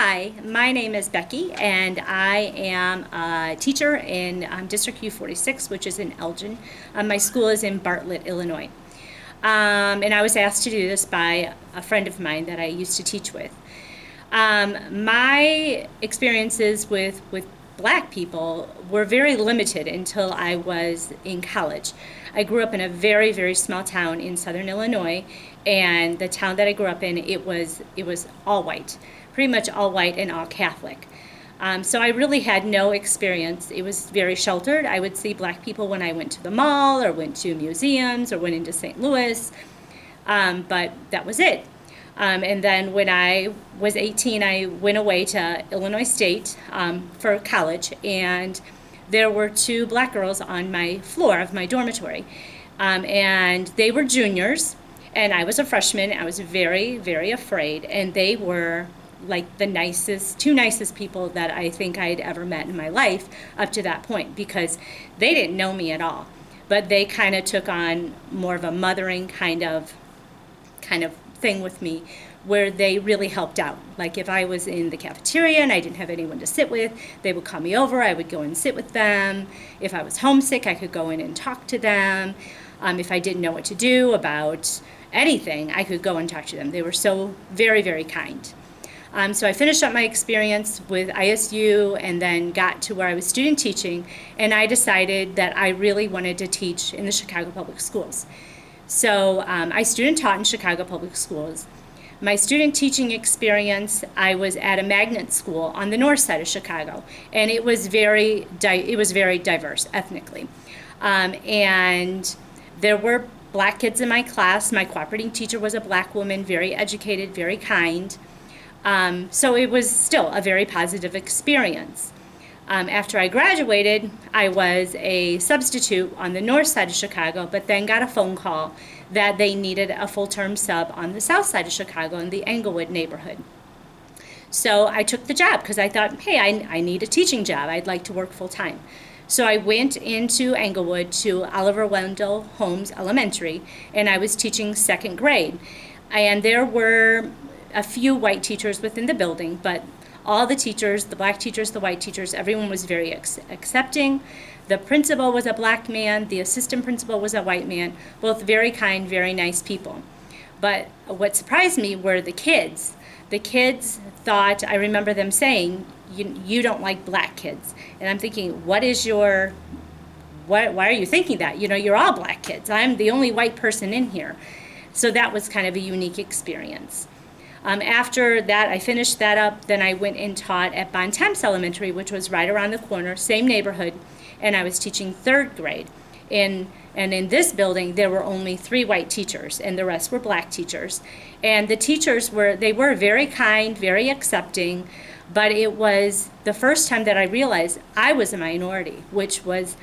Hi, my name is Becky, and I am a teacher in District U46, which is in Elgin. My school is in Bartlett, Illinois. And I was asked to do this by a friend of mine that I used to teach with. My experiences with black people were very limited until I was in college. I grew up in a very, very small town in southern Illinois, and the town that I grew up in, it was all white, pretty much all white and all Catholic. So I really had no experience. It was very sheltered. I would see black people when I went to the mall or went to museums or went into St. Louis, but that was it. And then when I was 18, I went away to Illinois State for college, and there were two black girls on my floor of my dormitory. And they were juniors, and I was a freshman. I was very, very afraid, and they were like the two nicest people that I think I'd ever met in my life up to that point, because they didn't know me at all. But they kind of took on more of a mothering kind of thing with me, where they really helped out. Like if I was in the cafeteria and I didn't have anyone to sit with, they would call me over, I would go and sit with them. If I was homesick, I could go in and talk to them. If I didn't know what to do about anything, I could go and talk to them. They were so very, very kind. So I finished up my experience with ISU and then got to where I was student teaching, and I decided that I really wanted to teach in the Chicago Public Schools. So I student taught in Chicago Public Schools. My student teaching experience, I was at a magnet school on the north side of Chicago, and it was very diverse ethnically. And there were black kids in my class. My cooperating teacher was a black woman, very educated, very kind. So it was still a very positive experience. After I graduated, I was a substitute on the north side of Chicago, but then got a phone call that they needed a full-term sub on the south side of Chicago in the Englewood neighborhood. So I took the job because I thought, hey, I need a teaching job. I'd like to work full-time. So I went into Englewood to Oliver Wendell Holmes Elementary, and I was teaching second grade. And there were a few white teachers within the building, but all the teachers, the black teachers, the white teachers, everyone was very accepting. The principal was a black man, the assistant principal was a white man, both very kind, very nice people. But what surprised me were the kids. The kids thought, I remember them saying, you don't like black kids. And I'm thinking, why are you thinking that? You're all black kids. I'm the only white person in here. So that was kind of a unique experience. After that, I finished that up. Then I went and taught at Bontemps Elementary, which was right around the corner, same neighborhood, and I was teaching third grade. And in this building, there were only 3 white teachers, and the rest were black teachers. And the teachers were very kind, very accepting, but it was the first time that I realized I was a minority, which was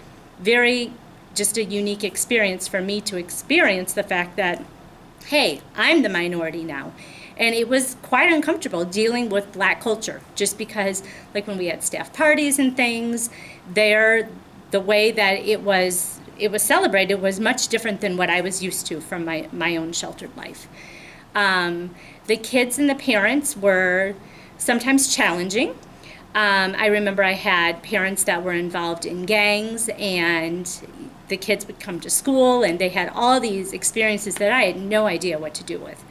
just a unique experience for me to experience the fact that, hey, I'm the minority now. And it was quite uncomfortable dealing with black culture, just because, like when we had staff parties and things, the way that it was celebrated was much different than what I was used to from my own sheltered life. The kids and the parents were sometimes challenging. I remember I had parents that were involved in gangs, and the kids would come to school, and they had all these experiences that I had no idea what to do with.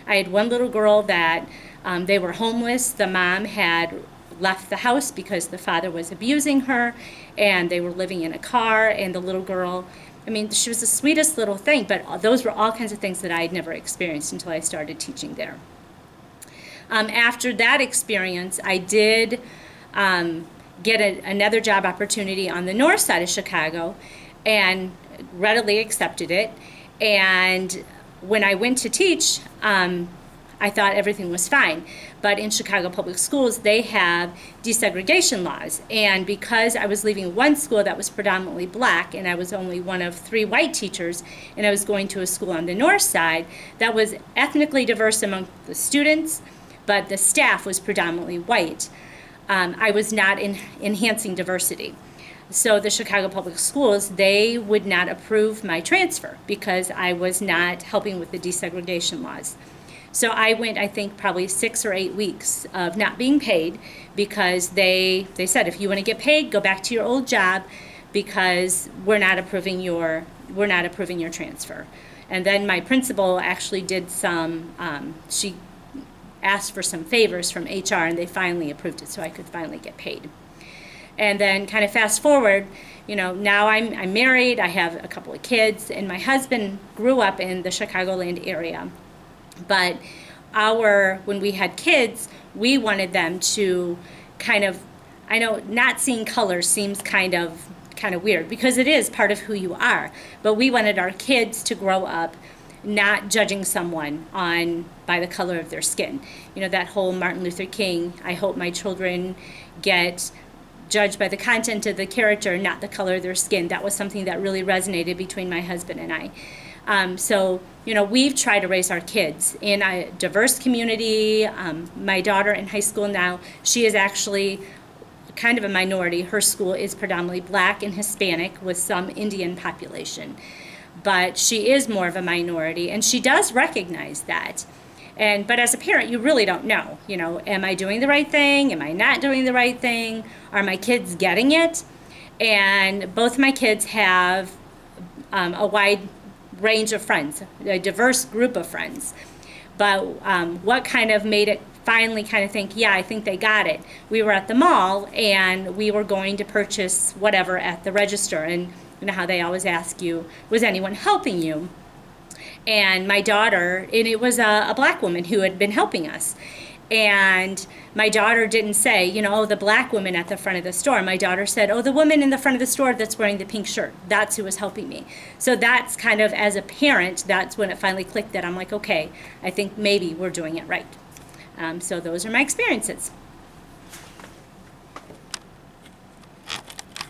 I had one little girl that they were homeless. The mom had left the house because the father was abusing her, and they were living in a car, and the little girl, she was the sweetest little thing, but those were all kinds of things that I had never experienced until I started teaching there. After that experience, I did get another job opportunity on the north side of Chicago and readily accepted it. And when I went to teach, I thought everything was fine. But in Chicago Public Schools, they have desegregation laws. And because I was leaving one school that was predominantly black, and I was only one of 3 white teachers, and I was going to a school on the north side that was ethnically diverse among the students, but the staff was predominantly white, I was not enhancing diversity. So the Chicago Public Schools, they would not approve my transfer because I was not helping with the desegregation laws. So I went, I think, probably 6 or 8 weeks of not being paid because they said, if you want to get paid, go back to your old job because we're not approving your transfer. And then my principal actually did some, she asked for some favors from HR, and they finally approved it so I could finally get paid. And then kind of fast forward, now I'm married, I have a couple of kids, and my husband grew up in the Chicagoland area. But when we had kids, we wanted them to kind of, I know not seeing colors seems kind of weird because it is part of who you are, but we wanted our kids to grow up not judging someone by the color of their skin. That whole Martin Luther King, I hope my children get judged by the content of the character, not the color of their skin. That was something that really resonated between my husband and I. So we've tried to raise our kids in a diverse community. My daughter in high school now, she is actually kind of a minority. Her school is predominantly Black and Hispanic with some Indian population. But she is more of a minority, and she does recognize that. But as a parent, you really don't know. Am I doing the right thing? Am I not doing the right thing? Are my kids getting it? And both my kids have a wide range of friends, a diverse group of friends. But what kind of made it finally kind of think, yeah, I think they got it. We were at the mall, and we were going to purchase whatever at the register. And you know how they always ask you, was anyone helping you? And my daughter, and it was a Black woman who had been helping us. And my daughter didn't say, oh, the Black woman at the front of the store. My daughter said, oh, the woman in the front of the store that's wearing the pink shirt. That's who was helping me. So that's kind of, as a parent, that's when it finally clicked that I'm like, okay, I think maybe we're doing it right. So those are my experiences.